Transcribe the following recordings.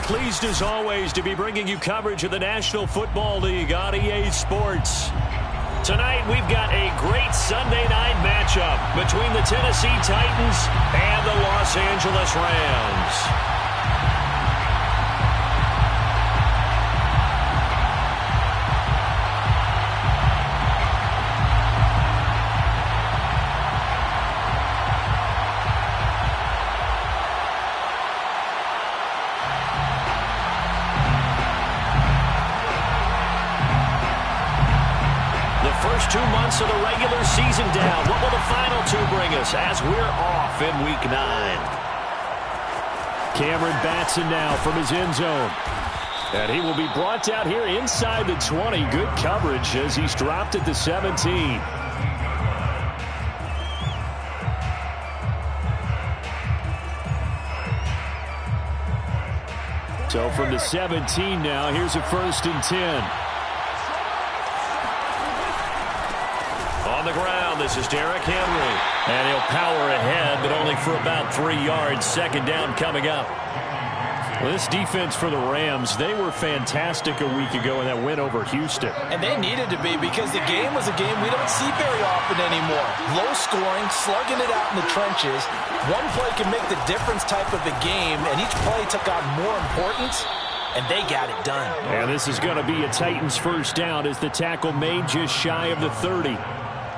pleased as always to be bringing you coverage of the National Football League on EA Sports. Tonight we've got a great Sunday night matchup between the Tennessee Titans and the Los Angeles Rams. First 2 months of the regular season down. What will the final two bring us as we're off in Week 9? Cameron Batson now from his end zone. And he will be brought down here inside the 20. Good coverage as he's dropped at the 17. So from the 17 now, here's a 1st and 10. On the ground, this is Derrick Henry. And he'll power ahead, but only for about 3 yards. 2nd down coming up. Well, this defense for the Rams, they were fantastic a week ago in that win over Houston. And they needed to be because the game was a game we don't see very often anymore. Low scoring, slugging it out in the trenches. One play can make the difference type of a game, and each play took on more importance, and they got it done. And this is going to be a Titans 1st down as the tackle made just shy of the 30.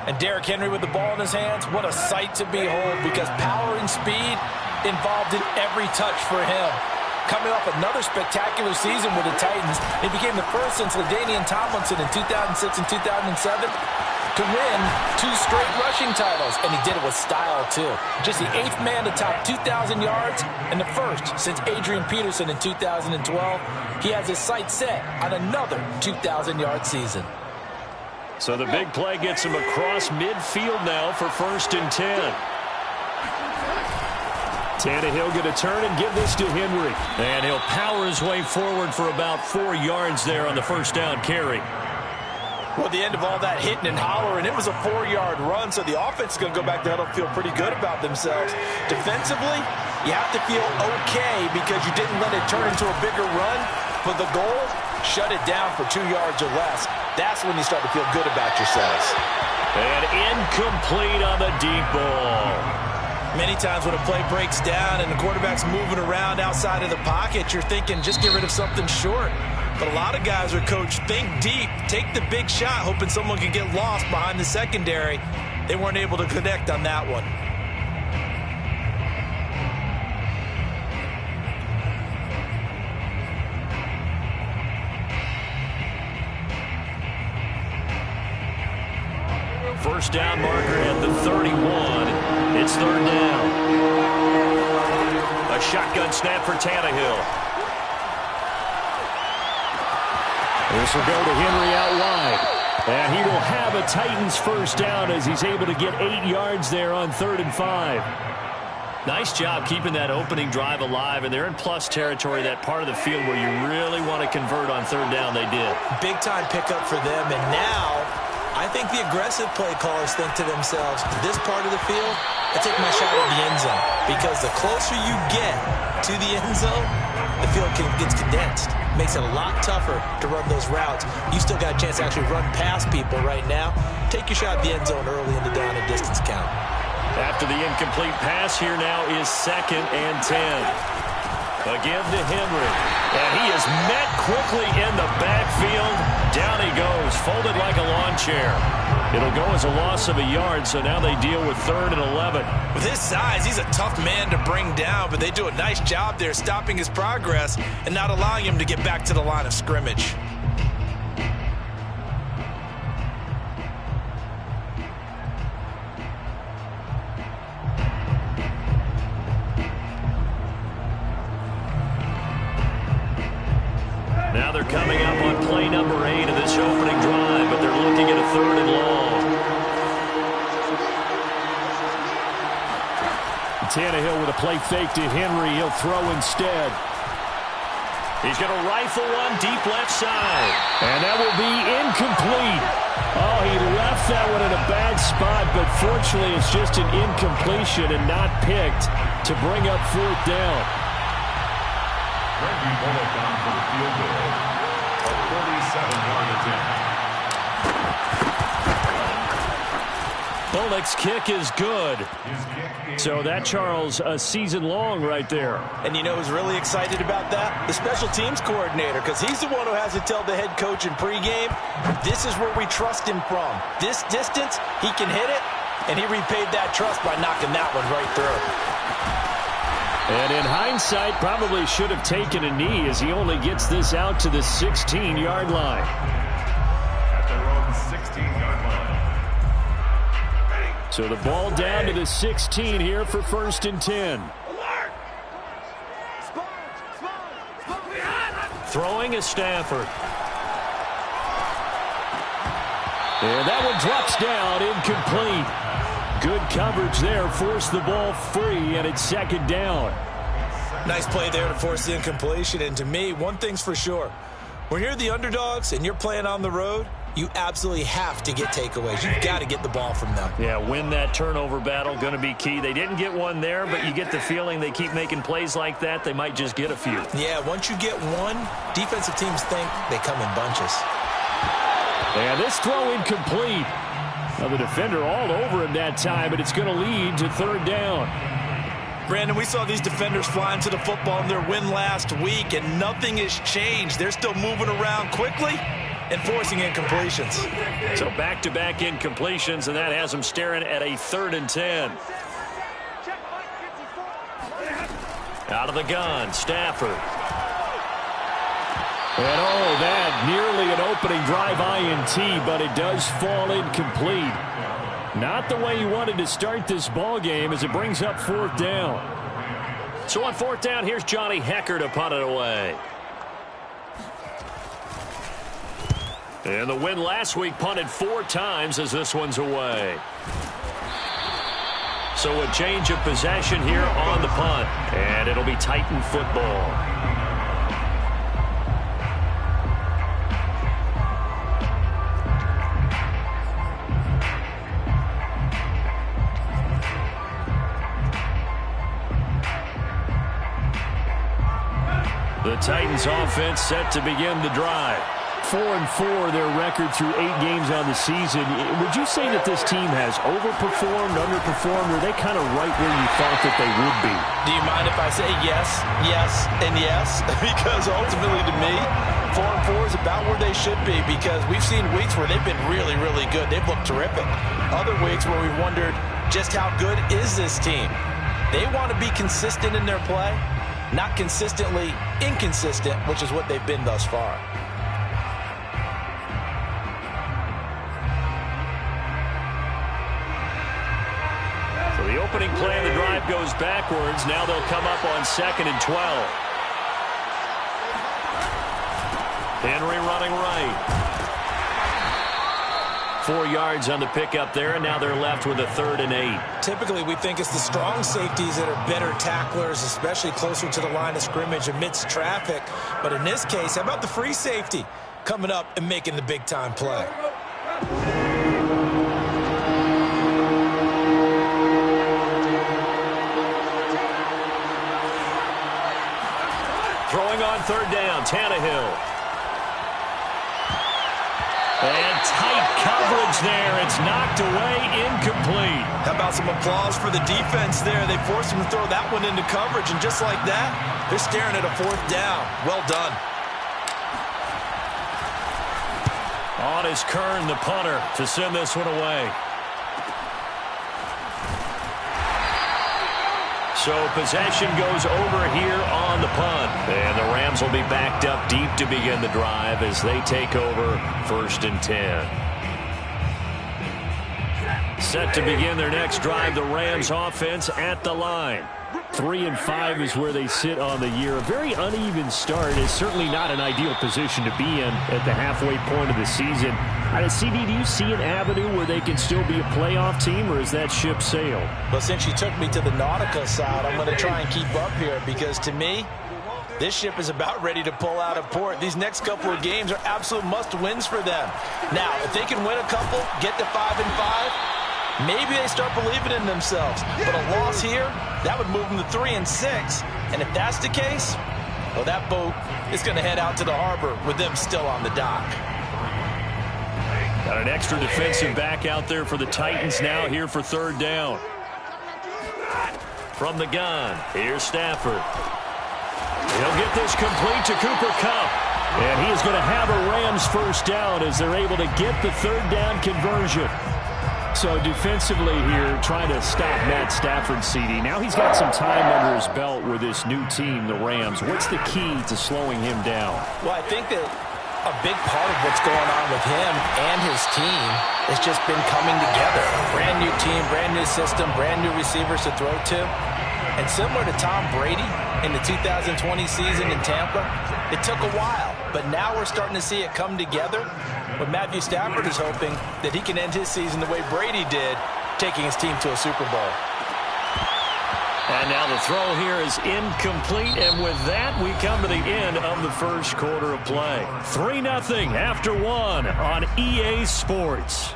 And Derrick Henry with the ball in his hands, what a sight to behold because power and speed involved in every touch for him. Coming off another spectacular season with the Titans, he became the first since LaDainian Tomlinson in 2006 and 2007 to win 2 straight rushing titles, and he did it with style too. Just the 8th man to top 2,000 yards and the first since Adrian Peterson in 2012. He has his sights set on another 2,000-yard season. So the big play gets him across midfield now for 1st and 10. Tannehill going to turn and give this to Henry. And he'll power his way forward for about 4 yards there on the 1st down carry. Well, the end of all that hitting and hollering, it was a 4-yard run, so the offense is going to go back there and feel pretty good about themselves. Defensively, you have to feel okay because you didn't let it turn into a bigger run. For the goal, shut it down for 2 yards or less. That's when you start to feel good about yourselves. And incomplete on the deep ball. Many times when a play breaks down and the quarterback's moving around outside of the pocket, you're thinking just get rid of something short. But a lot of guys are coached, think deep, take the big shot, hoping someone can get lost behind the secondary. They weren't able to connect on that one. First down marker at the 31. It's 3rd down. A shotgun snap for Tannehill. This will go to Henry out wide. And he will have a Titans 1st down as he's able to get 8 yards there on 3rd and 5. Nice job keeping that opening drive alive, and they're in plus territory, that part of the field where you really want to convert on 3rd down. They did. Big-time pickup for them, and now I think the aggressive play callers think to themselves, this part of the field, I take my shot at the end zone. Because the closer you get to the end zone, the field gets condensed. Makes it a lot tougher to run those routes. You still got a chance to actually run past people right now. Take your shot at the end zone early in the down and distance count. After the incomplete pass, here now is 2nd and 10. Again to Henry. And he is met quickly in the backfield. Down he goes, folded like a lawn chair. It'll go as a loss of a yard, so now they deal with 3rd and 11. With his size, he's a tough man to bring down, but they do a nice job there stopping his progress and not allowing him to get back to the line of scrimmage. Now they're coming up on play number 8 of this opening drive, but they're looking at a 3rd and long. Tannehill with a play fake to Henry. He'll throw instead. He's going to rifle one deep left side. And that will be incomplete. Oh, he left that one in a bad spot, but fortunately it's just an incompletion and not picked to bring up 4th down. Reggie Bullock on for the field goal. A 47-yard attempt. Bullock's kick is good. So that, Charles, a season long right there. And you know who's really excited about that? The special teams coordinator, because he's the one who has to tell the head coach in pregame, this is where we trust him from. This distance, he can hit it, and he repaid that trust by knocking that one right through. And in hindsight, probably should have taken a knee as he only gets this out to the 16-yard line. At their own 16-yard line. So the ball down to the 16 here for 1st and 10. Throwing is Stafford. And that one drops down, incomplete. Good coverage there, forced the ball free, and it's 2nd down. Nice play there to force the incompletion. And to me, one thing's for sure. When you're the underdogs and you're playing on the road, you absolutely have to get takeaways. You've got to get the ball from them. Yeah, win that turnover battle, going to be key. They didn't get one there, but you get the feeling they keep making plays like that, they might just get a few. Yeah, once you get one, defensive teams think they come in bunches. And this throw incomplete. Now the defender all over him that time, but it's going to lead to 3rd down. Brandon, we saw these defenders flying to the football in their win last week, and nothing has changed. They're still moving around quickly and forcing incompletions. So back-to-back incompletions, and that has them staring at a 3rd and 10. Out of the gun, Stafford. And oh, that nearly an opening drive INT, but it does fall incomplete. Not the way you wanted to start this ball game as it brings up 4th down. So on 4th down, here's Johnny Hekker to punt it away. And the win last week punted 4 times as this one's away. So a change of possession here on the punt. And it'll be Titan football. The Titans offense set to begin the drive. 4-4 their record through 8 games on the season. Would you say that this team has overperformed, underperformed, or are they kind of right where you thought that they would be? Do you mind if I say yes, yes, and yes? Because ultimately to me, 4-4 is about where they should be, because we've seen weeks where they've been really, really good. They've looked terrific. Other weeks where we wondered just how good is this team. They want to be consistent in their play, not consistently inconsistent, which is what they've been thus far. So the opening play of the drive goes backwards. Now they'll come up on 2nd and 12. Henry running right. 4 yards on the pickup there, and now they're left with a 3rd and 8. Typically, we think it's the strong safeties that are better tacklers, especially closer to the line of scrimmage amidst traffic. But in this case, how about the free safety coming up and making the big-time play? Throwing on 3rd down, Tannehill. And tight coverage there. It's knocked away, incomplete. How about some applause for the defense there? They forced him to throw that one into coverage, and just like that, they're staring at a 4th down. Well done. On is Kern, the punter, to send this one away. So possession goes over here on the punt. And the Rams will be backed up deep to begin the drive as they take over 1st and 10. Set to begin their next drive, the Rams offense at the line. 3-5 is where they sit on the year. A very uneven start is certainly not an ideal position to be in at the halfway point of the season. CD, do you see an avenue where they can still be a playoff team, or is that ship sailed? Well, since you took me to the nautical side, I'm going to try and keep up here, because to me, this ship is about ready to pull out of port. These next couple of games are absolute must-wins for them. Now, if they can win a couple, get to 5-5, maybe they start believing in themselves. But a loss here, that would move them to 3-6. And if that's the case, Well, that boat is going to head out to the harbor with them still on the dock. Got an extra defensive back out there for the Titans now here for third down. From the gun, here's Stafford. He'll get this complete to Cooper Kupp. And he is going to have a Rams first down as they're able to get the third down conversion. So defensively here, trying to stop Matt Stafford, CD. Now he's got some time under his belt with this new team, the Rams. What's the key to slowing him down? Well, I think that a big part of what's going on with him and his team has just been coming together. Brand new team, brand new system, brand new receivers to throw to. And similar to Tom Brady in the 2020 season in Tampa, it took a while, but now we're starting to see it come together. But Matthew Stafford is hoping that he can end his season the way Brady did, taking his team to a Super Bowl. And now the throw here is incomplete, and with that, we come to the end of the first quarter of play. 3-0 after one on EA Sports.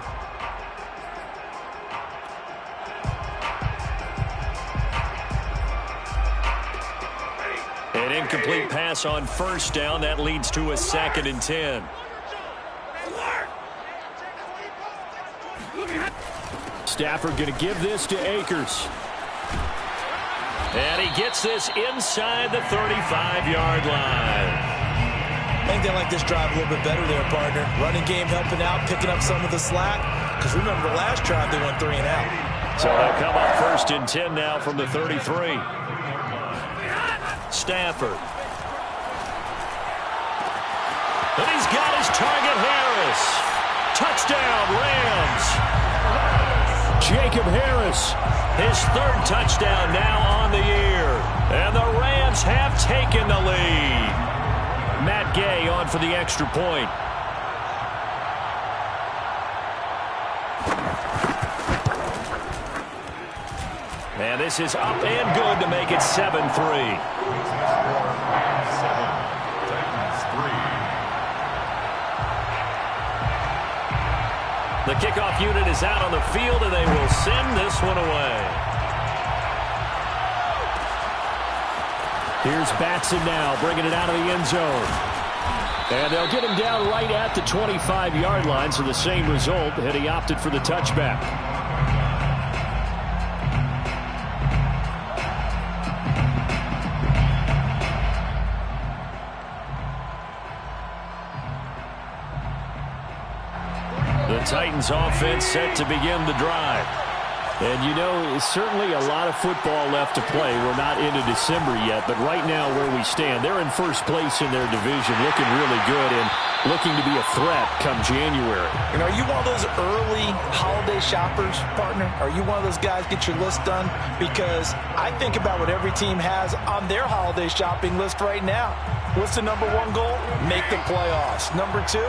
An incomplete pass on first down. That leads to a 2nd and 10. Stafford going to give this to Akers. And he gets this inside the 35-yard line. I think they like this drive a little bit better there, partner. Running game helping out, picking up some of the slack. Because remember, the last drive they went 3 and out. So they'll come up 1st and 10 now from the 33. Stafford. And he's got his target, Harris. Touchdown, Rams. Jacob Harris, his 3rd touchdown now on the year. And the Rams have taken the lead. Matt Gay on for the extra point. And this is up and good to make it 7-3. The kickoff unit is out on the field, and they will send this one away. Here's Batson now, bringing it out of the end zone. And they'll get him down right at the 25-yard line, so the same result had he opted for the touchback. The Titans offense set to begin the drive. And you know, certainly a lot of football left to play. We're not into December yet, but right now where we stand, they're in first place in their division, looking really good and looking to be a threat come January. And are you one of those early holiday shoppers, partner? Are you one of those guys get your list done? Because I think about what every team has on their holiday shopping list right now. What's the number 1 goal? Make the playoffs. Number 2,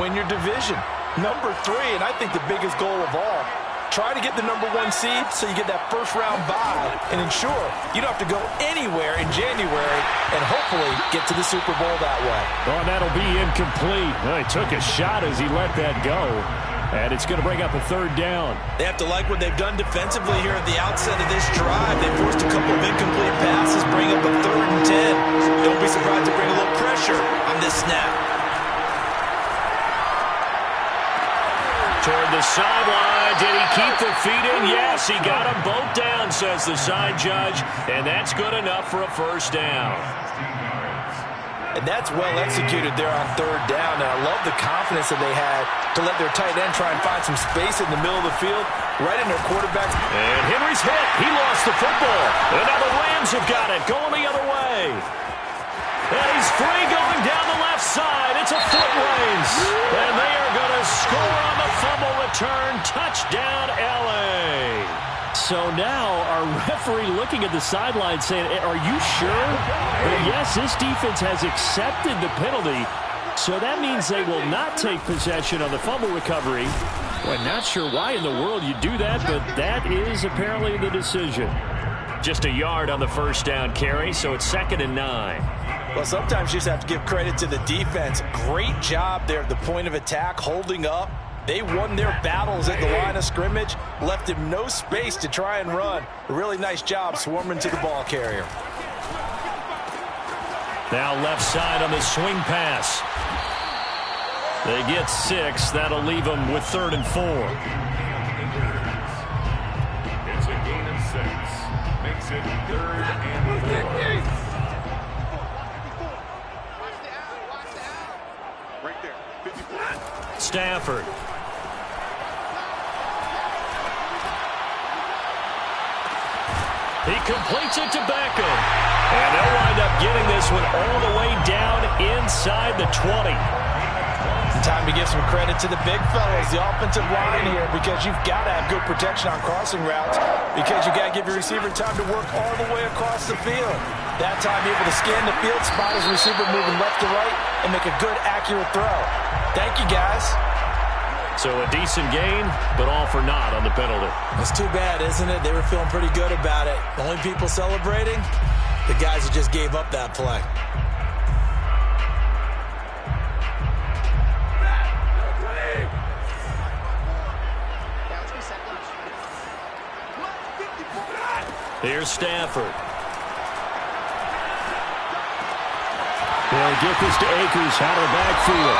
win your division. Number 3, and I think the biggest goal of all, try to get the number 1 seed so you get that first-round bye and ensure you don't have to go anywhere in January and hopefully get to the Super Bowl that way. Oh, that'll be incomplete. Well, he took a shot as he let that go, and it's going to bring up a 3rd down. They have to like what they've done defensively here at the outset of this drive. They forced a couple of incomplete passes, bring up a 3rd and 10. Don't be surprised to bring a little pressure on this snap. Toward the sideline. Did he keep the feet in? Yes, he got them both down, says the side judge, and that's good enough for a first down. And that's well executed there on 3rd down, and I love the confidence that they had to let their tight end try and find some space in the middle of the field, right in their quarterback. And Henry's hit. He lost the football. And now the Rams have got it, going the other way. And he's free going down the left side. It's a foot race. And they are going to score on the fumble return. Touchdown, L.A. So now our referee looking at the sideline saying, are you sure? But yes, this defense has accepted the penalty. So that means they will not take possession on the fumble recovery. Well, not sure why in the world you do that, but that is apparently the decision. Just a yard on the first down carry, so it's 2nd and 9. Well, sometimes you just have to give credit to the defense. Great job there at the point of attack, holding up. They won their battles at the line of scrimmage, left him no space to try and run. A really nice job swarming to the ball carrier. Now left side on the swing pass. They get 6. That'll leave them with 3rd and 4. It's a gain of 6. Makes it 3rd and 4. Right there. 54. Stafford. He completes it to Beckham. And they'll wind up getting this one all the way down inside the 20. Time to give some credit to the big fellas, the offensive line here, because you've got to have good protection on crossing routes, because you've got to give your receiver time to work all the way across the field. That time able to scan the field, spot his receiver moving left to right, and make a good, accurate throw. Thank you, guys. So a decent gain, but all for naught on the penalty. It's too bad, isn't it? They were feeling pretty good about it. The only people celebrating, the guys who just gave up that play. Here's Stafford. They'll get this to Akers out of the backfield.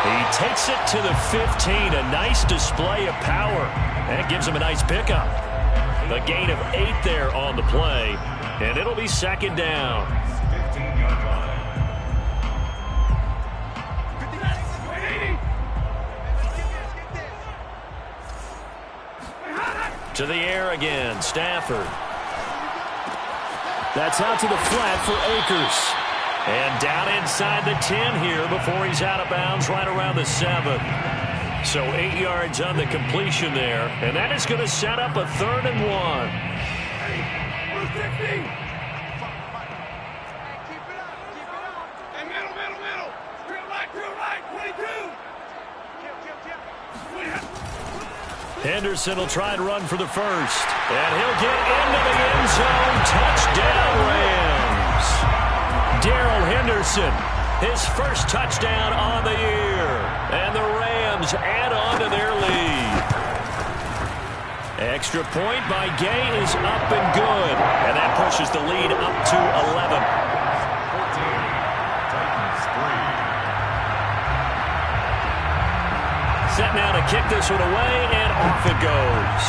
He takes it to the 15. A nice display of power. That gives him a nice pickup. A gain of 8 there on the play. And it'll be 2nd down. 15-yard line. To the air again. Stafford. That's out to the flat for Akers. And down inside the 10 here before he's out of bounds right around the 7. So 8 yards on the completion there. And that is going to set up a 3rd and 1. Hey, middle. Real right, 22. Henderson will try and run for the first. And he'll get into the end zone. Touchdown, Rams. Darrell Henderson, his first touchdown on the year. And the Rams add on to their lead. Extra point by Gay is up and good. And that pushes the lead up to 11. 14. Titans 3. Set now to kick this one away, and off it goes.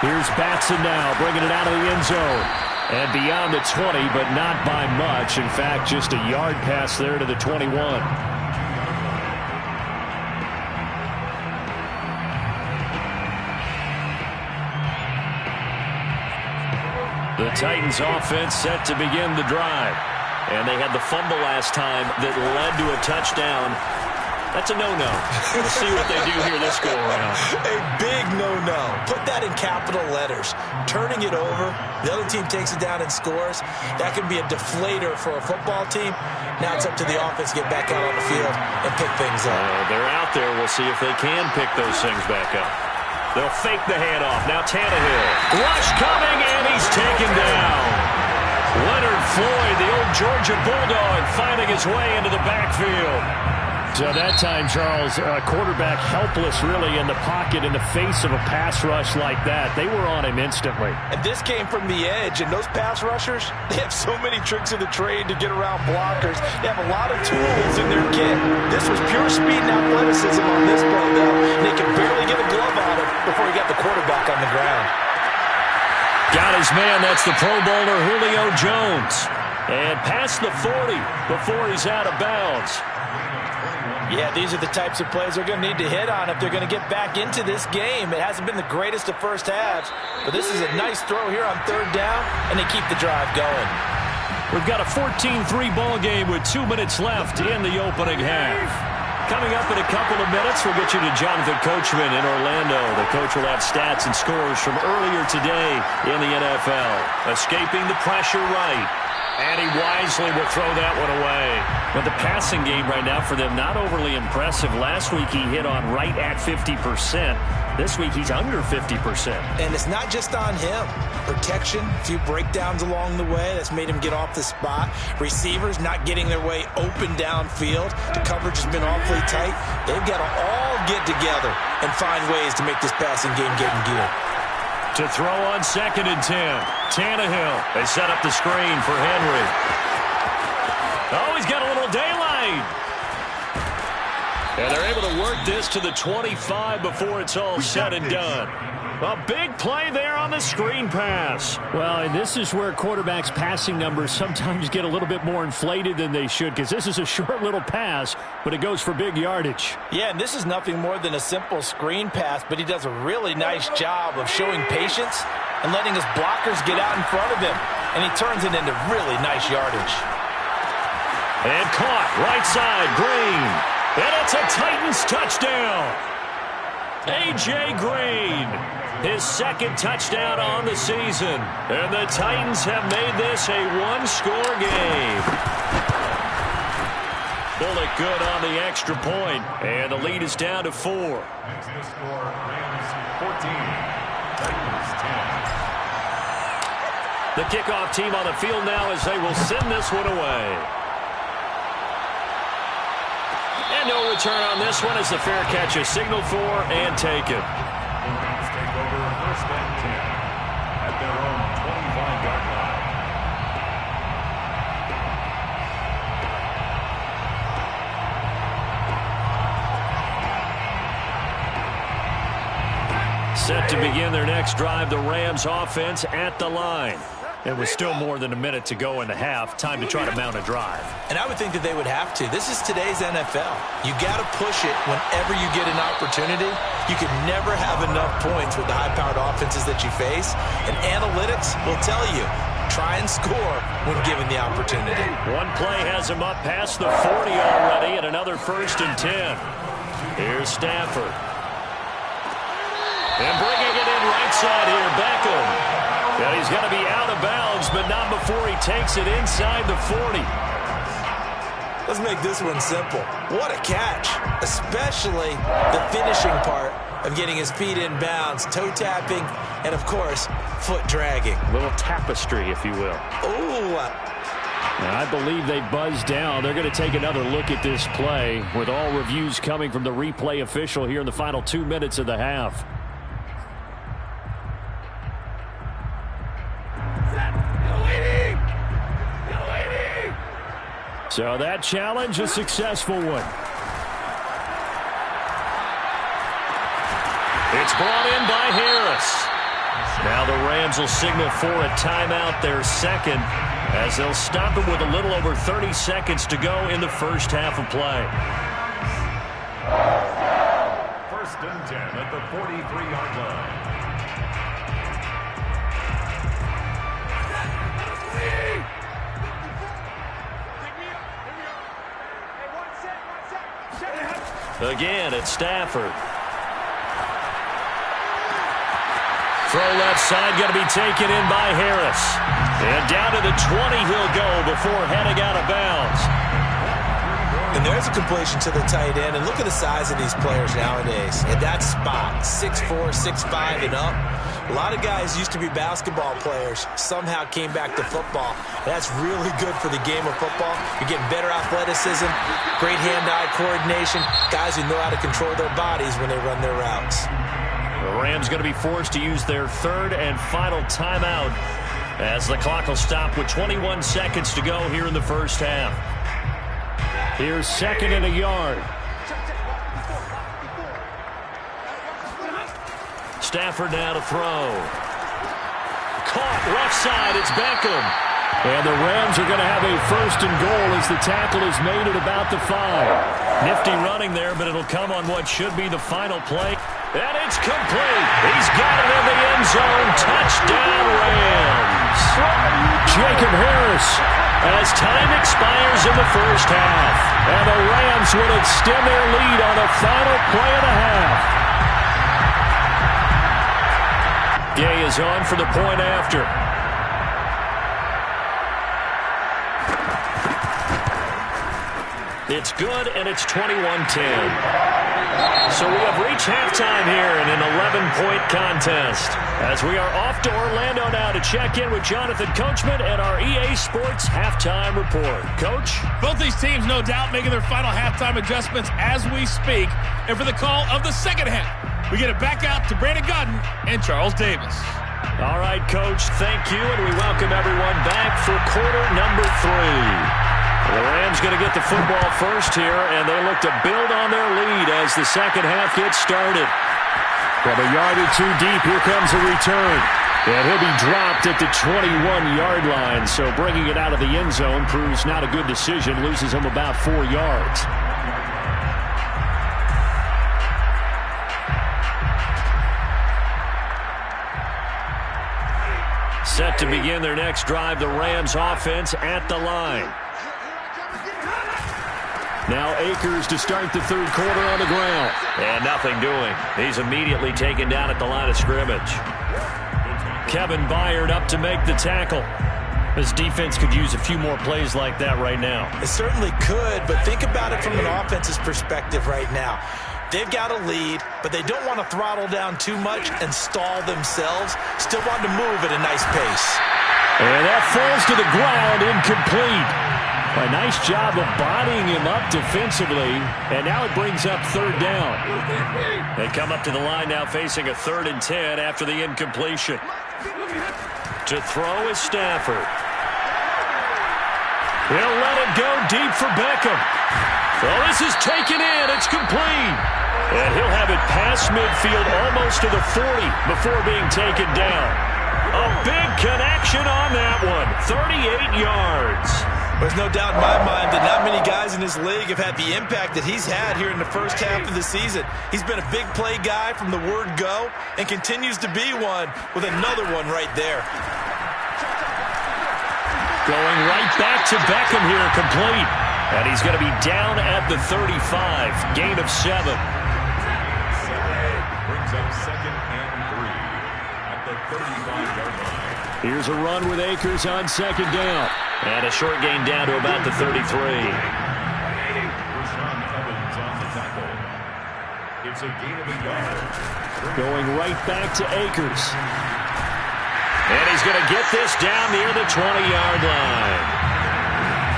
Here's Batson now, bringing it out of the end zone. And beyond the 20, but not by much. In fact, just a yard pass there to the 21. The Titans offense set to begin the drive. And they had the fumble last time that led to a touchdown. That's a no-no. We'll see what they do here this go-around. A big no-no. Put that in capital letters. Turning it over, the other team takes it down and scores. That can be a deflator for a football team. Now it's up to the offense to get back out on the field and pick things up. They're out there. We'll see if they can pick those things back up. They'll fake the handoff. Now Tannehill. Rush coming, and he's taken down. Leonard Floyd, the old Georgia Bulldog, finding his way into the backfield. So that time, Charles, quarterback helpless really in the pocket in the face of a pass rush like that. They were on him instantly. And this came from the edge, and those pass rushers, they have so many tricks of the trade to get around blockers. They have a lot of tools in their kit. This was pure speed and athleticism on this play, though. And they could barely get a glove on him before he got the quarterback on the ground. Got his man. That's the Pro Bowler Julio Jones. And past the 40 before he's out of bounds. Yeah, these are the types of plays they're going to need to hit on if they're going to get back into this game. It hasn't been the greatest of first halves, but this is a nice throw here on 3rd down, and they keep the drive going. We've got a 14-3 ball game with 2 minutes left in the opening half. Coming up in a couple of minutes, we'll get you to Jonathan Coachman in Orlando. The coach will have stats and scores from earlier today in the NFL. Escaping the pressure right. And he wisely will throw that one away. But the passing game right now for them, not overly impressive. Last week he hit on right at 50%. This week he's under 50%. And it's not just on him. Protection, a few breakdowns along the way. That's made him get off the spot. Receivers not getting their way open downfield. The coverage has been awfully tight. They've got to all get together and find ways to make this passing game get in gear. To throw on 2nd and 10. Tannehill. They set up the screen for Henry. Oh, he's got a little daylight. And they're able to work this to the 25 before it's all said and done. A big play there on the screen pass. Well, and this is where quarterbacks' passing numbers sometimes get a little bit more inflated than they should, because this is a short little pass, but it goes for big yardage. Yeah, and this is nothing more than a simple screen pass, but he does a really nice job of showing patience and letting his blockers get out in front of him, and he turns it into really nice yardage. And caught right side, Green. And it's a Titans touchdown. A.J. Green, his 2nd touchdown on the season. And the Titans have made this a one-score game. Bullock good on the extra point, and the lead is down to 4. Makes the score Rams 14, Titans 10. The kickoff team on the field now as they will send this one away. And no return on this one as the fair catch is signaled for and taken. Rams take over 1st and 10 at their own 25-yard line. Set to begin their next drive, the Rams offense at the line. And with still more than a minute to go in the half, time to try to mount a drive. And I would think that they would have to. This is today's NFL. You got to push it whenever you get an opportunity. You can never have enough points with the high-powered offenses that you face. And analytics will tell you, try and score when given the opportunity. One play has him up past the 40 already at another 1st and 10. Here's Stafford. And bringing it in right side here, Beckham. And he's got to be out of bounds, but not before he takes it inside the 40. Let's make this one simple. What a catch, especially the finishing part of getting his feet in bounds, toe tapping, and, of course, foot dragging. A little tapestry, if you will. Ooh. I believe they buzzed down. They're going to take another look at this play with all reviews coming from the replay official here in the final 2 minutes of the half. So that challenge, a successful one. It's brought in by Harris. Now the Rams will signal for a timeout, their 2nd, as they'll stop it with a little over 30 seconds to go in the first half of play. 1st and 10 at the 43-yard line. Again, it's Stafford. Throw left side, going to be taken in by Harris. And down to the 20 he'll go before heading out of bounds. And there's a completion to the tight end. And look at the size of these players nowadays. At that spot, 6'4", 6'5", and up. A lot of guys used to be basketball players, somehow came back to football. That's really good for the game of football. You're getting better athleticism, great hand-eye coordination, guys who know how to control their bodies when they run their routes. The Rams going to be forced to use their 3rd and final timeout as the clock will stop with 21 seconds to go here in the first half. Here's 2nd and a yard. Stafford now to throw. Caught left side. It's Beckham. And the Rams are going to have a 1st and goal as the tackle is made at about the 5. Nifty running there, but it'll come on what should be the final play. And it's complete. He's got it in the end zone. Touchdown, Rams. Jacob Harris. As time expires in the first half. And the Rams would extend their lead on a final play of the half. Gay is on for the point after. It's good, and it's 21-10. So we have reached halftime here in an 11-point contest. As we are off to Orlando now to check in with Jonathan Coachman and our EA Sports Halftime Report. Coach? Both these teams, no doubt, making their final halftime adjustments as we speak. And for the call of the second half, we get it back out to Brandon Gaudin and Charles Davis. All right, Coach, thank you, and we welcome everyone back for quarter number 3. The Rams going to get the football first here, and they look to build on their lead as the second half gets started. From a yard or two deep, here comes a return. And he'll be dropped at the 21-yard line, so bringing it out of the end zone proves not a good decision, loses him about 4 yards. Set to begin their next drive, the Rams offense at the line. Now Akers to start the third quarter on the ground. And nothing doing. He's immediately taken down at the line of scrimmage. Kevin Byard up to make the tackle. This defense could use a few more plays like that right now. It certainly could, but think about it from an offense's perspective right now. They've got a lead, but they don't want to throttle down too much and stall themselves. Still want to move at a nice pace. And that falls to the ground, incomplete. A nice job of bodying him up defensively, and now it brings up third down. They come up to the line now facing a 3rd and 10 after the incompletion. To throw is Stafford. He'll let it go deep for Beckham. Well, this is taken in. It's complete. And he'll have it past midfield almost to the 40 before being taken down. A big connection on that one. 38 yards. There's no doubt in my mind that not many guys in this league have had the impact that he's had here in the first half of the season. He's been a big play guy from the word go and continues to be one with another one right there. Going right back to Beckham here, complete. And he's going to be down at the 35. Gain of 7. Brings up 2nd and 3 at the 35-yard line. Here's a run with Akers on 2nd down. And a short gain down to about the 33. Rashaan Evans on the tackle. It's a gain of a yard. Going right back to Akers. And he's going to get this down near the 20-yard line.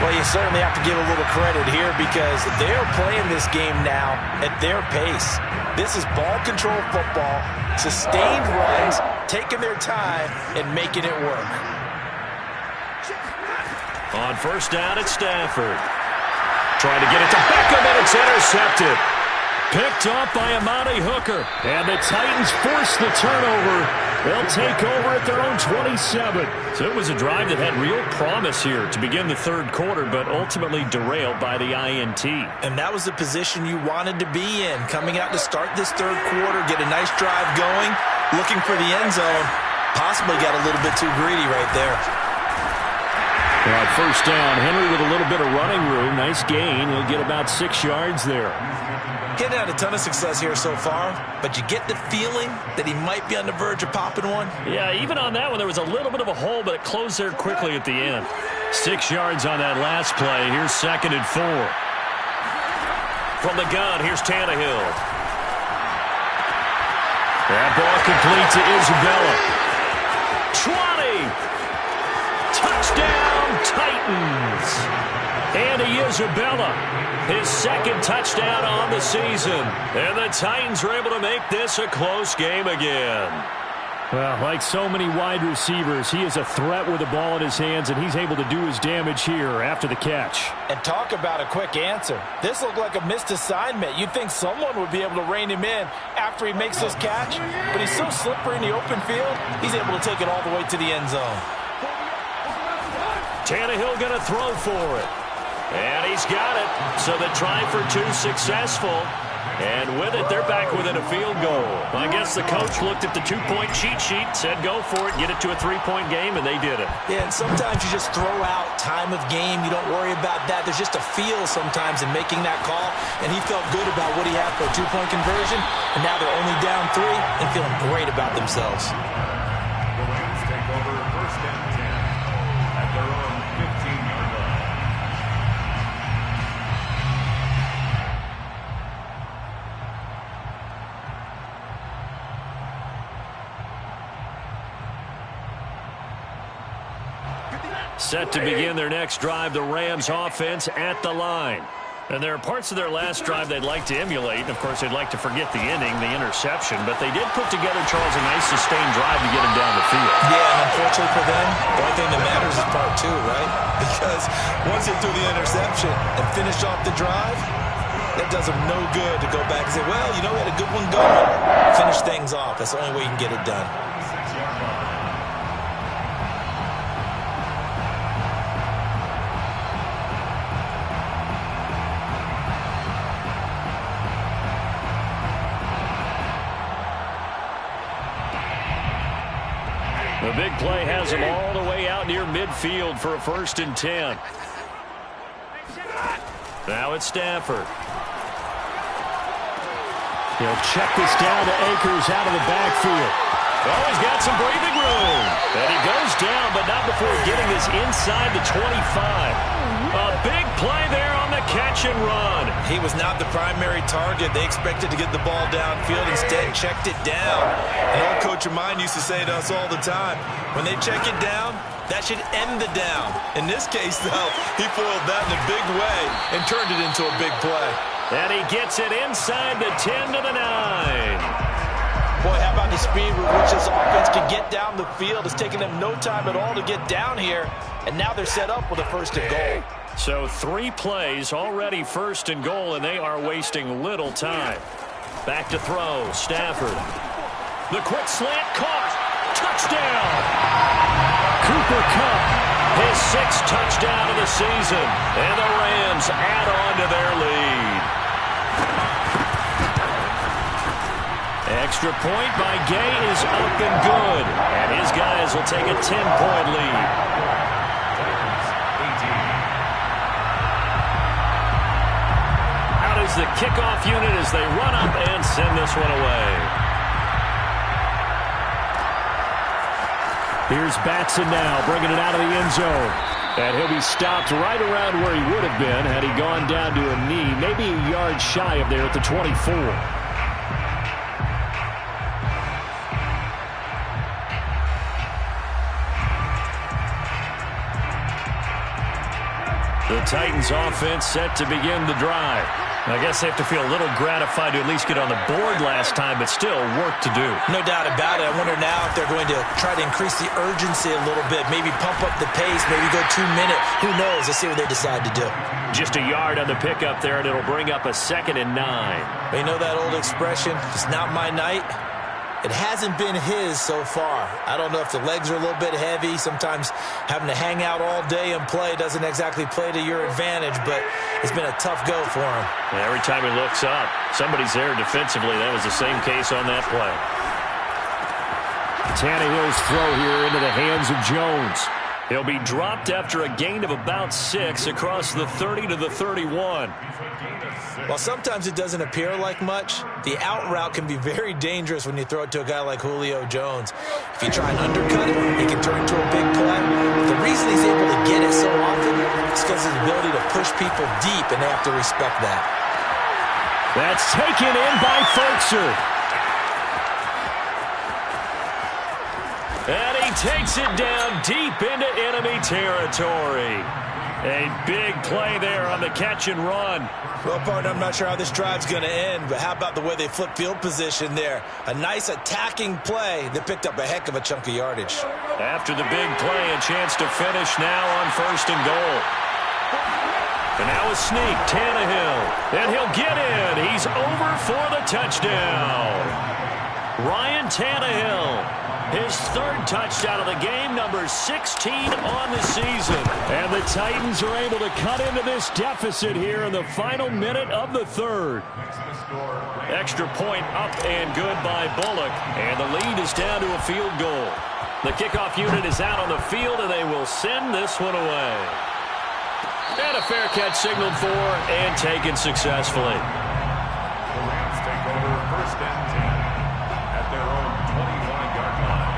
Well, you certainly have to give a little credit here because they're playing this game now at their pace. This is ball control football, sustained runs, taking their time and making it work. On first down, it's Stafford. Trying to get it to Beckham, and it's intercepted. Picked off by Amani Hooker. And the Titans force the turnover. They'll take over at their own 27. So it was a drive that had real promise here to begin the third quarter, but ultimately derailed by the INT. And that was the position you wanted to be in. Coming out to start this third quarter, get a nice drive going, looking for the end zone. Possibly got a little bit too greedy right there. All right, first down, Henry with a little bit of running room. Nice gain. He'll get about 6 yards there. Getting had a ton of success here so far, but you get the feeling that he might be on the verge of popping one. Yeah, even on that one, there was a little bit of a hole, but it closed there quickly at the end. 6 yards on that last play. Here's 2nd and 4. From the gun, here's Tannehill. That ball complete to Isabella. 20! Touchdown, Titans! Andy Isabella, his 2nd touchdown on the season. And the Titans were able to make this a close game again. Well, like so many wide receivers, he is a threat with the ball in his hands, and he's able to do his damage here after the catch. And talk about a quick answer. This looked like a missed assignment. You'd think someone would be able to rein him in after he makes this catch, but he's so slippery in the open field, he's able to take it all the way to the end zone. Tannehill going to throw for it. And he's got it. So the try for 2 successful. And with it, they're back within a field goal. I guess the coach looked at the 2-point cheat sheet, said go for it, get it to a 3-point game, and they did it. Yeah, and sometimes you just throw out time of game. You don't worry about that. There's just a feel sometimes in making that call. And he felt good about what he had for a 2-point conversion. And now they're only down 3 and feeling great about themselves. The Rams take over 1st and 10 at their own 15-yard line. Set to begin their next drive, the Rams offense at the line. And there are parts of their last drive they'd like to emulate. Of course, they'd like to forget the inning, the interception. But they did put together, Charles, a nice sustained drive to get him down the field. Yeah, and unfortunately for them, the only thing that matters is part 2, right? Because once they threw the interception and finished off the drive, that does them no good to go back and say, well, you know, we had a good one going. Finish things off. That's the only way you can get it done. The big play has him all the way out near midfield for a 1st and 10. Now it's Stafford. He'll check this down to Akers out of the backfield. Oh, he's got some breathing room. And he goes down, but not before getting this inside the 25. A big play there on the catch and run. He was not the primary target. They expected to get the ball downfield. Instead, checked it down. An old coach of mine used to say to us all the time, when they check it down, that should end the down. In this case, though, he foiled that in a big way and turned it into a big play. And he gets it inside the 10 to the 9. Boy, how about the speed with which this offense can get down the field? It's taken them no time at all to get down here, and now they're set up with a 1st and goal. So 3 plays already 1st and goal, and they are wasting little time. Back to throw, Stafford. The quick slant caught. Touchdown! Cooper Kupp, his 6th touchdown of the season, and the Rams add on to their lead. Extra point by Gay is up and good, and his guys will take a 10-point lead. Out is the kickoff unit as they run up and send this one away. Here's Batson now, bringing it out of the end zone. And he'll be stopped right around where he would have been had he gone down to a knee, maybe a yard shy of there at the 24. The Titans offense set to begin the drive. I guess they have to feel a little gratified to at least get on the board last time, but still work to do. No doubt about it. I wonder now if they're going to try to increase the urgency a little bit, maybe pump up the pace, maybe go 2 minute. Who knows? Let's see what they decide to do. Just a yard on the pickup there, and it'll bring up a 2nd and 9. But you know that old expression, it's not my night? It hasn't been his so far. I don't know if the legs are a little bit heavy. Sometimes having to hang out all day and play doesn't exactly play to your advantage, but it's been a tough go for him. And every time he looks up, somebody's there defensively. That was the same case on that play. Tannehill's throw here into the hands of Jones. He'll be dropped after a gain of about 6 across the 30 to the 31. While sometimes it doesn't appear like much, the out route can be very dangerous when you throw it to a guy like Julio Jones. If you try and undercut it, it can turn into a big play. The reason he's able to get it so often is because of his ability to push people deep, and they have to respect that. That's taken in by Ferkser. And he takes it down deep into enemy territory. A big play there on the catch and run. Well, partner, I'm not sure how this drive's going to end, but how about the way they flip field position there? A nice attacking play that picked up a heck of a chunk of yardage. After the big play, a chance to finish now on 1st and goal. And now a sneak, Tannehill. And he'll get in. He's over for the touchdown. Ryan Tannehill. His 3rd touchdown of the game, number 16 on the season. And the Titans are able to cut into this deficit here in the final minute of the 3rd. Extra point up and good by Bullock. And the lead is down to a field goal. The kickoff unit is out on the field, and they will send this one away. And a fair catch signaled for and taken successfully. The Rams take over 1st and 10 at their own 25-yard line.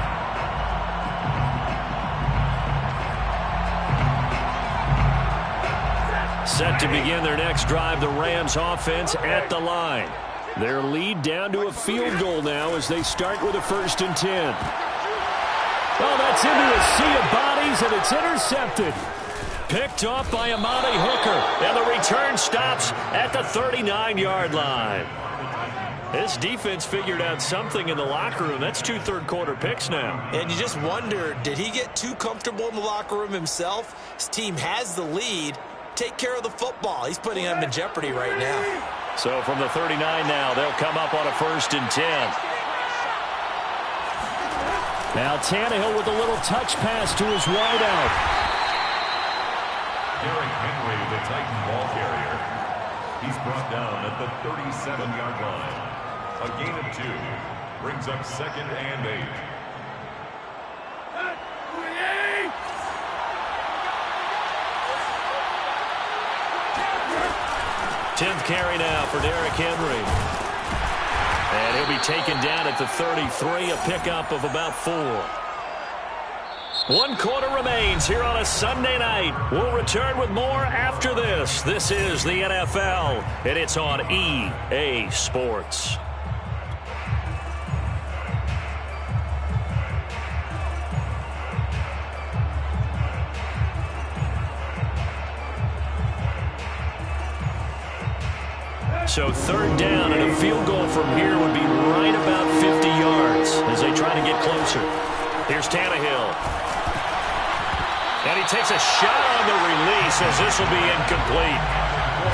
Set to begin their next drive, the Rams offense at the line. Their lead down to a field goal now as they start with a 1st and 10. Oh, that's into a sea of bodies, and it's intercepted. Picked off by Amani Hooker. And the return stops at the 39-yard line. This defense figured out something in the locker room. That's 2 third-quarter picks now. And you just wonder, did he get too comfortable in the locker room himself? His team has the lead. Take care of the football. He's putting them in jeopardy right now. So from the 39 now, they'll come up on a 1st and 10. Now Tannehill with a little touch pass to his wideout. Derrick Henry, the Titan ball carrier. He's brought down at the 37-yard line. A gain of 2 brings up 2nd and 8. 10th carry now for Derrick Henry. And he'll be taken down at the 33, a pickup of about 4. 1 quarter remains here on a Sunday night. We'll return with more after this. This is the NFL, and it's on EA Sports. So 3rd down and a field goal from here would be right about 50 yards as they try to get closer. Here's Tannehill. And he takes a shot on the release as this will be incomplete.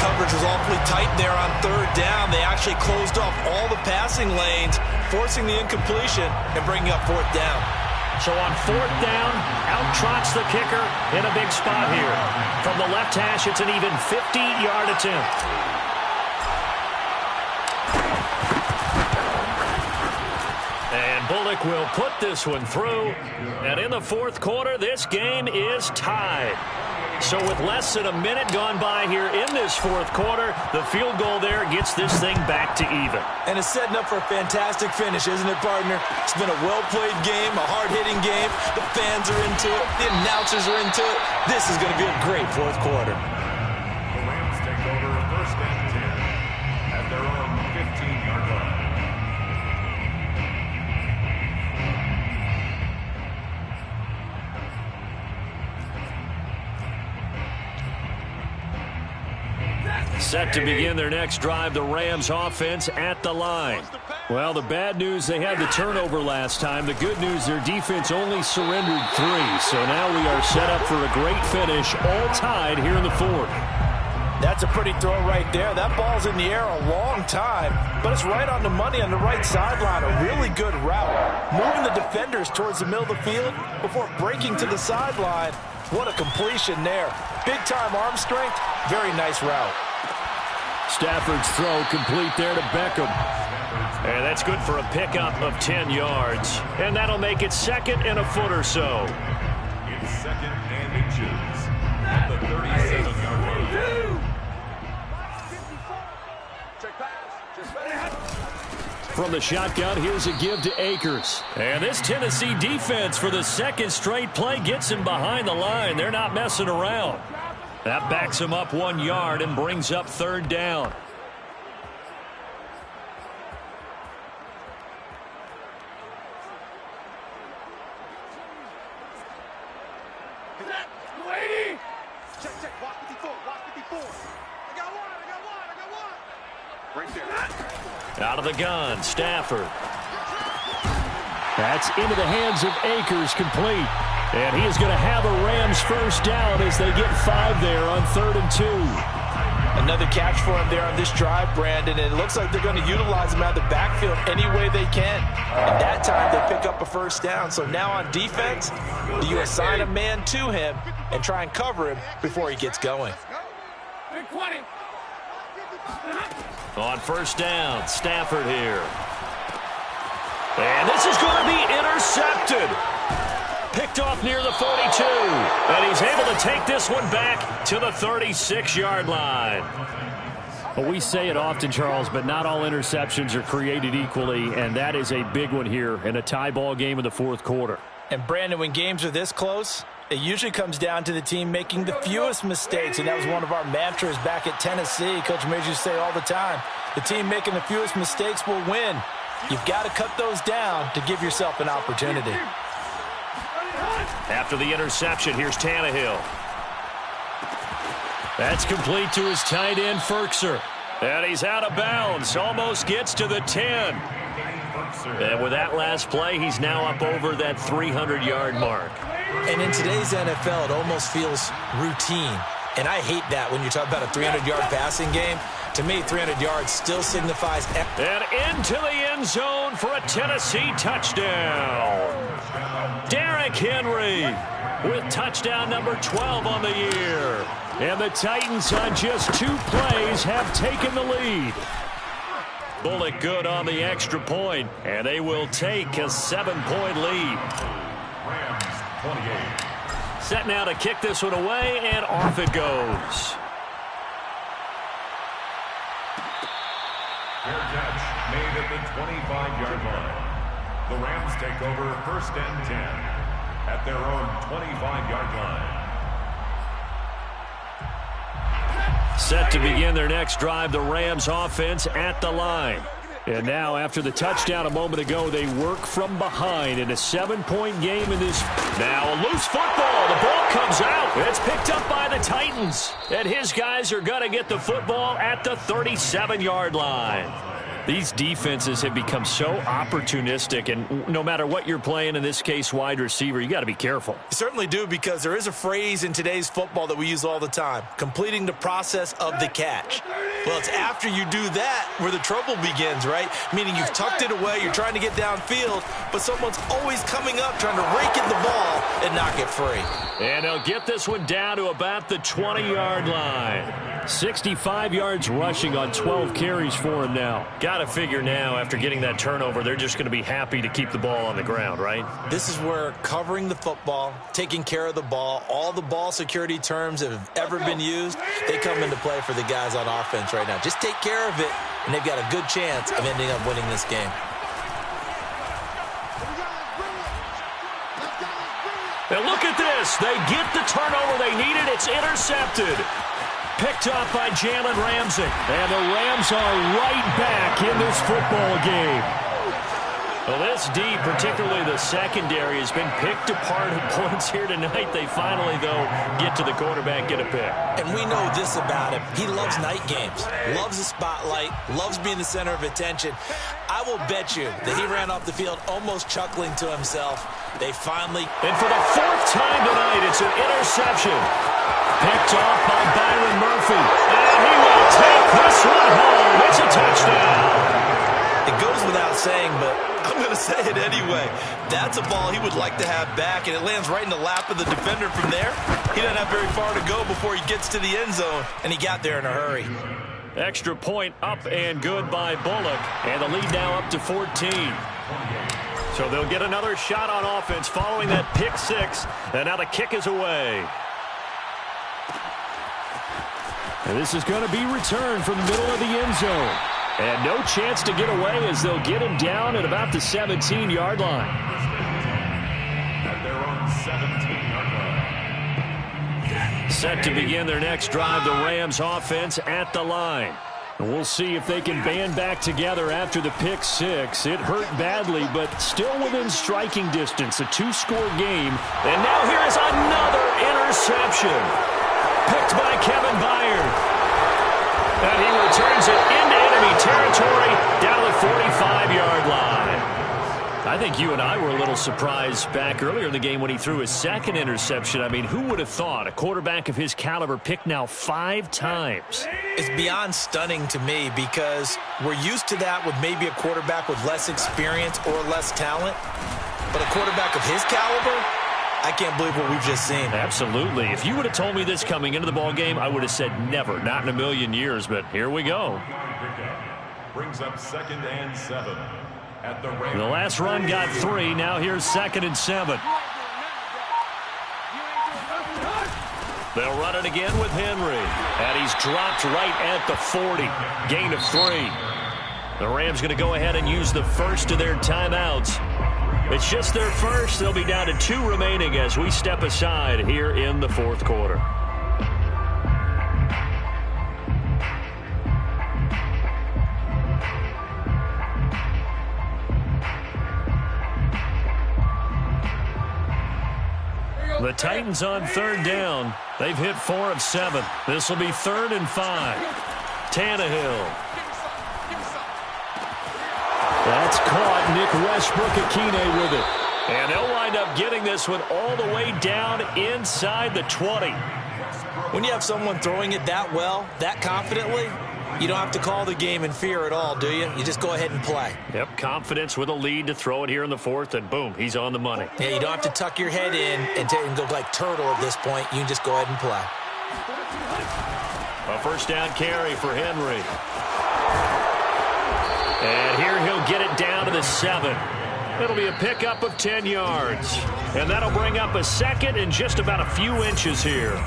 Coverage was awfully tight there on 3rd down. They actually closed off all the passing lanes, forcing the incompletion and bringing up 4th down. So on 4th down, out trots the kicker in a big spot here. From the left hash, it's an even 50-yard attempt. And Bullock will put this one through. And in the 4th quarter, this game is tied. So with less than a minute gone by here in this 4th quarter, the field goal there gets this thing back to even. And it's setting up for a fantastic finish, isn't it, partner? It's been a well-played game, a hard-hitting game. The fans are into it. The announcers are into it. This is going to be a great 4th quarter. The Rams take over 1st and 10 at their own 15-yard line. Set to begin their next drive, the Rams offense at the line. Well, the bad news, they had the turnover last time. The good news, their defense only surrendered 3. So now we are set up for a great finish, all tied here in the 4th. That's a pretty throw right there. That ball's in the air a long time, but it's right on the money on the right sideline. A really good route. Moving the defenders towards the middle of the field before breaking to the sideline. What a completion there. Big-time arm strength. Very nice route. Stafford's throw complete there to Beckham. And that's good for a pickup of 10 yards. And that'll make it 2nd and a foot or so. It's 2nd and inches at the 37-yard line. From the shotgun, here's a give to Akers. And this Tennessee defense for the 2nd straight play gets him behind the line. They're not messing around. That backs him up 1 yard and brings up 3rd down. Out of the gun, Stafford. That's into the hands of Akers, complete. And he is going to have a Rams 1st down as they get 5 there on 3rd and 2. Another catch for him there on this drive, Brandon, and it looks like they're going to utilize him out of the backfield any way they can. And that time they pick up a 1st down. So now on defense, do you assign a man to him and try and cover him before he gets going? On 1st down, Stafford here. And this is going to be intercepted. Picked off near the 42. And he's able to take this one back to the 36-yard line. Well, we say it often, Charles, but not all interceptions are created equally, and that is a big one here in a tie ball game in the 4th quarter. And, Brandon, when games are this close, it usually comes down to the team making the fewest mistakes, and that was one of our mantras back at Tennessee. Coach Major used to say all the time, the team making the fewest mistakes will win. You've got to cut those down to give yourself an opportunity. After the interception, here's Tannehill. That's complete to his tight end, Firkser. And he's out of bounds. Almost gets to the 10. And with that last play, he's now up over that 300-yard mark. And in today's NFL, it almost feels routine. And I hate that when you talk about a 300-yard passing game. To me, 300 yards still signifies... And into the end zone for a Tennessee touchdown. Derrick Henry with touchdown number 12 on the year. And the Titans on just 2 plays have taken the lead. Bullock good on the extra point, and they will take a 7-point lead. Rams 28. Set now to kick this one away, and off it goes. Fair catch made at the 25-yard line. The Rams take over 1st and 10 at their own 25-yard line. Set to begin their next drive, the Rams offense at the line. And now, after the touchdown a moment ago, they work from behind in a 7-point game in this. Now a loose football. The ball comes out. It's picked up by the Titans. And his guys are going to get the football at the 37-yard line. These defenses have become so opportunistic, and no matter what you're playing, in this case wide receiver, you got to be careful. You certainly do, because there is a phrase in today's football that we use all the time, completing the process of the catch. Well, it's after you do that where the trouble begins, right? Meaning you've tucked it away, you're trying to get downfield, but someone's always coming up trying to rake in the ball and knock it free. And they'll get this one down to about the 20-yard line. 65 yards rushing on 12 carries for him now. Got to figure now, after getting that turnover, they're just going to be happy to keep the ball on the ground, right? This is where covering the football, taking care of the ball, all the ball security terms that have ever been used, they come into play for the guys on offense right now. Just take care of it, and they've got a good chance of ending up winning this game. And look at this. They get the turnover they needed. It's intercepted. Picked up by Jalen Ramsey. And the Rams are right back in this football game. Well, this D, particularly the secondary, has been picked apart at points here tonight. They finally, though, get to the quarterback, get a pick. And we know this about him. He loves night games, loves the spotlight, loves being the center of attention. I will bet you that he ran off the field almost chuckling to himself. They finally... And for the 4th time tonight, it's an interception. Picked off by Byron Murphy. And he will take this one home. It's a touchdown. It goes without saying, but I'm going to say it anyway. That's a ball he would like to have back, and it lands right in the lap of the defender from there. He doesn't have very far to go before he gets to the end zone, and he got there in a hurry. Extra point up and good by Bullock. And the lead now up to 14. So they'll get another shot on offense following that pick 6. And now the kick is away. And this is going to be returned from the middle of the end zone. And no chance to get away as they'll get him down at about the 17-yard line. At their own 17-yard line. Set to begin their next drive, the Rams offense at the line. And we'll see if they can band back together after the pick 6. It hurt badly, but still within striking distance. A 2-score game. And now here is another interception. Picked by Kevin Byard. And he returns it into enemy territory down to the 45-yard line. I think you and I were a little surprised back earlier in the game when he threw his 2nd interception. I mean, who would have thought a quarterback of his caliber picked now 5 times? It's beyond stunning to me because we're used to that with maybe a quarterback with less experience or less talent. But a quarterback of his caliber, I can't believe what we've just seen. Absolutely. If you would have told me this coming into the ball game, I would have said never, not in a million years, but here we go. Brings up 2nd and 7 at the Rams. The last run got 3. Now here's 2nd and 7. They'll run it again with Henry. And he's dropped right at the 40. Gain of 3. The Rams going to go ahead and use the first of their timeouts. It's just their first. They'll be down to 2 remaining as we step aside here in the 4th quarter. The The Titans on third down. They've hit 4 of 7. This will be 3rd and 5. Tannehill. That's caught. Nick Westbrook-Akine with it. And they'll wind up getting this one all the way down inside the 20. When you have someone throwing it that well, that confidently, you don't have to call the game in fear at all, do you? You just go ahead and play. Yep, confidence with a lead to throw it here in the 4th, and boom, he's on the money. Yeah, you don't have to tuck your head in and go like turtle at this point. You can just go ahead and play. A first down carry for Henry. And here he'll get it down to the 7. It'll be a pickup of 10 yards. And that'll bring up a 2nd and just about a few inches here.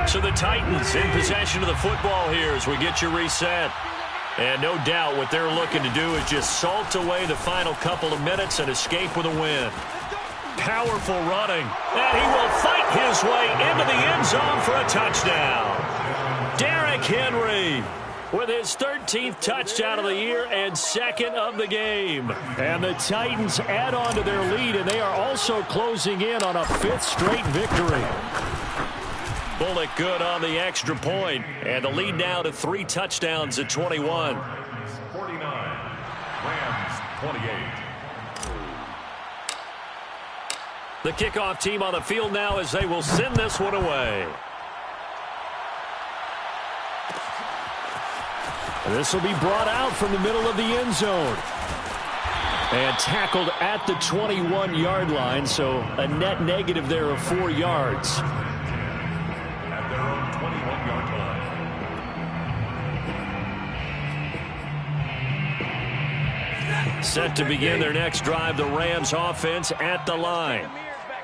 So the Titans in possession of the football here as we get you reset. And no doubt what they're looking to do is just salt away the final couple of minutes and escape with a win. Powerful running. And he will fight his way into the end zone for a touchdown. Derrick Henry with his 13th touchdown of the year and 2nd of the game. And the Titans add on to their lead, and they are also closing in on a 5th straight victory. Bullock good on the extra point, and the lead now to 3 touchdowns at 21. 49, Rams 28. The kickoff team on the field now as they will send this one away. This will be brought out from the middle of the end zone. And tackled at the 21-yard line, so a net negative there of 4 yards. At their own 21-yard line. Set to begin their next drive, the Rams offense at the line.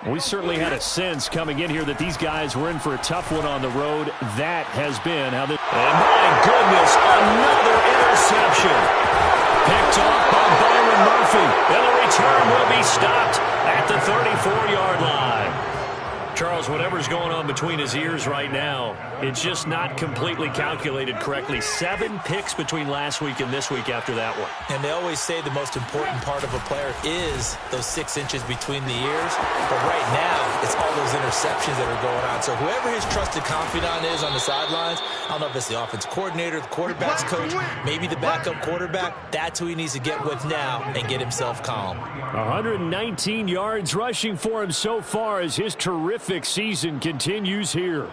We certainly had a sense coming in here that these guys were in for a tough one on the road. That has been how this... And my goodness, another interception. Picked off by Byron Murphy. And the return will be stopped at the 34-yard line. Charles, whatever's going on between his ears right now, it's just not completely calculated correctly. 7 picks between last week and this week after that one. And they always say the most important part of a player is those 6 inches between the ears. But right now, it's all those interceptions that are going on. So whoever his trusted confidant is on the sidelines, I don't know if it's the offense coordinator, the quarterback's coach, maybe the backup quarterback, that's who he needs to get with now and get himself calm. 119 yards rushing for him so far as his terrific season continues here.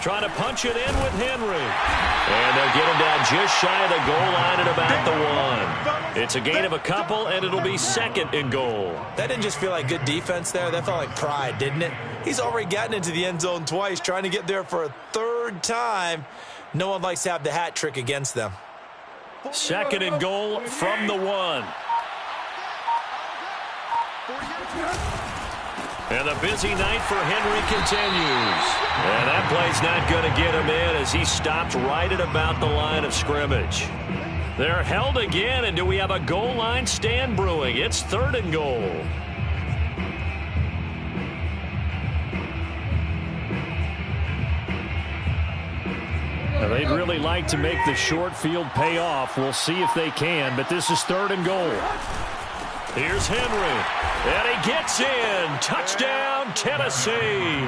Trying to punch it in with Henry. And they'll get him down just shy of the goal line at about the 1. It's a gain of a couple, and it'll be 2nd and goal. That didn't just feel like good defense there. That felt like pride, didn't it? He's already gotten into the end zone twice, trying to get there for a 3rd time. No one likes to have the hat trick against them. 2nd and goal from the 1. And the busy night for Henry continues. And that play's not going to get him in as he stopped right at about the line of scrimmage. They're held again, and do we have a goal line stand brewing? It's 3rd and goal. Now they'd really like to make the short field pay off. We'll see if they can, but this is 3rd and goal. Here's Henry, and he gets in. Touchdown, Tennessee.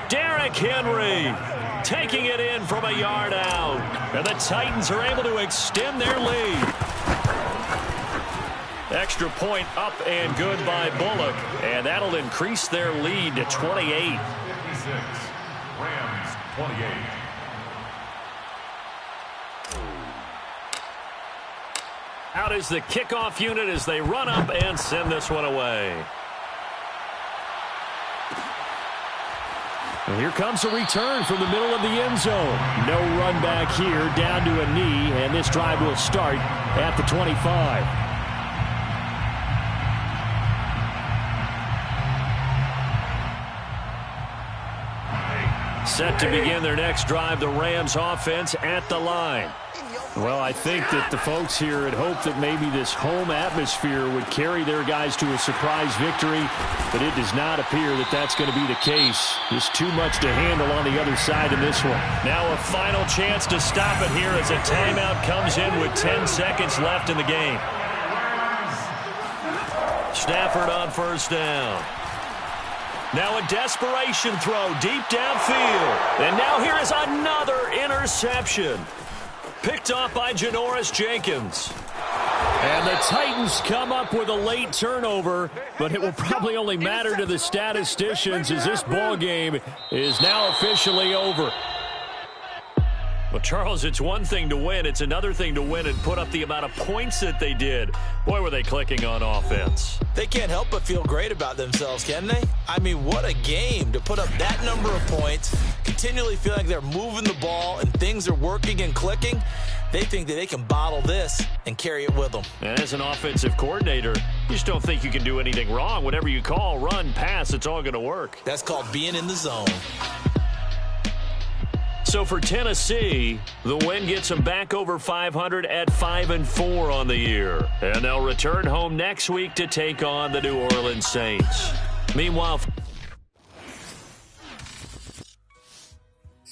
Derrick Henry taking it in from a yard out. And the Titans are able to extend their lead. Extra point up and good by Bullock. And that'll increase their lead to 28. 56, Rams 28. Out is the kickoff unit as they run up and send this one away. And here comes a return from the middle of the end zone. No run back here, down to a knee, and this drive will start at the 25. Set to begin their next drive, the Rams offense at the line. Well, I think that the folks here had hoped that maybe this home atmosphere would carry their guys to a surprise victory, but it does not appear that that's going to be the case. Just too much to handle on the other side in this one. Now a final chance to stop it here as a timeout comes in with 10 seconds left in the game. Stafford on first down. Now a desperation throw deep downfield. And now here is another interception. Picked off by Janoris Jenkins. And the Titans come up with a late turnover, but it will probably only matter to the statisticians as this ball game is now officially over. Well, Charles, it's one thing to win. It's another thing to win and put up the amount of points that they did. Boy, were they clicking on offense. They can't help but feel great about themselves, can they? I mean, what a game to put up that number of points, continually feeling like they're moving the ball and things are working and clicking. They think that they can bottle this and carry it with them. And as an offensive coordinator, you just don't think you can do anything wrong. Whatever you call, run, pass, it's all going to work. That's called being in the zone. So for Tennessee, the win gets them back over 500 at 5-4 on the year. And they'll return home next week to take on the New Orleans Saints. Meanwhile,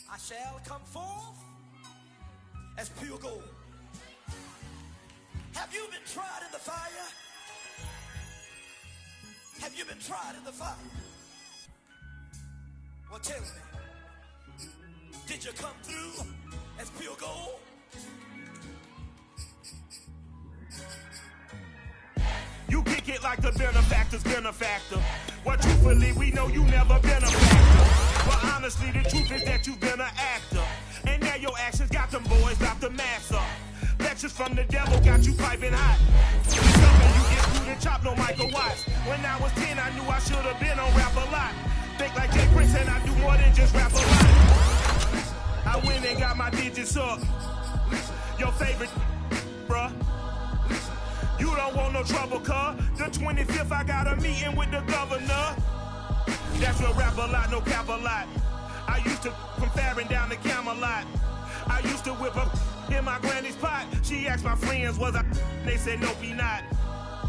I shall come forth as pure gold. Have you been tried in the fire? Have you been tried in the fire? Well, tell me. Did you come through as pure gold? You kick it like the benefactor's benefactor. Well, truthfully, we know you never been a factor. But honestly, the truth is that you've been an actor. And now your actions got them boys about to mass up. Lectures from the devil got you piping hot. Something you get through the chop, no Michael Watts. When I was 10, I knew I should have been on Rap a Lot. Think like Jay Prince and I do more than just rap a lot. I went and got my digits up. Your favorite, bruh. You don't want no trouble, cuz. The 25th, I got a meeting with the governor. That's what Rap a Lot, no cap a lot. I used to from Farron down to Camelot. I used to whip up in my granny's pot. She asked my friends, was I? They said, nope, he not.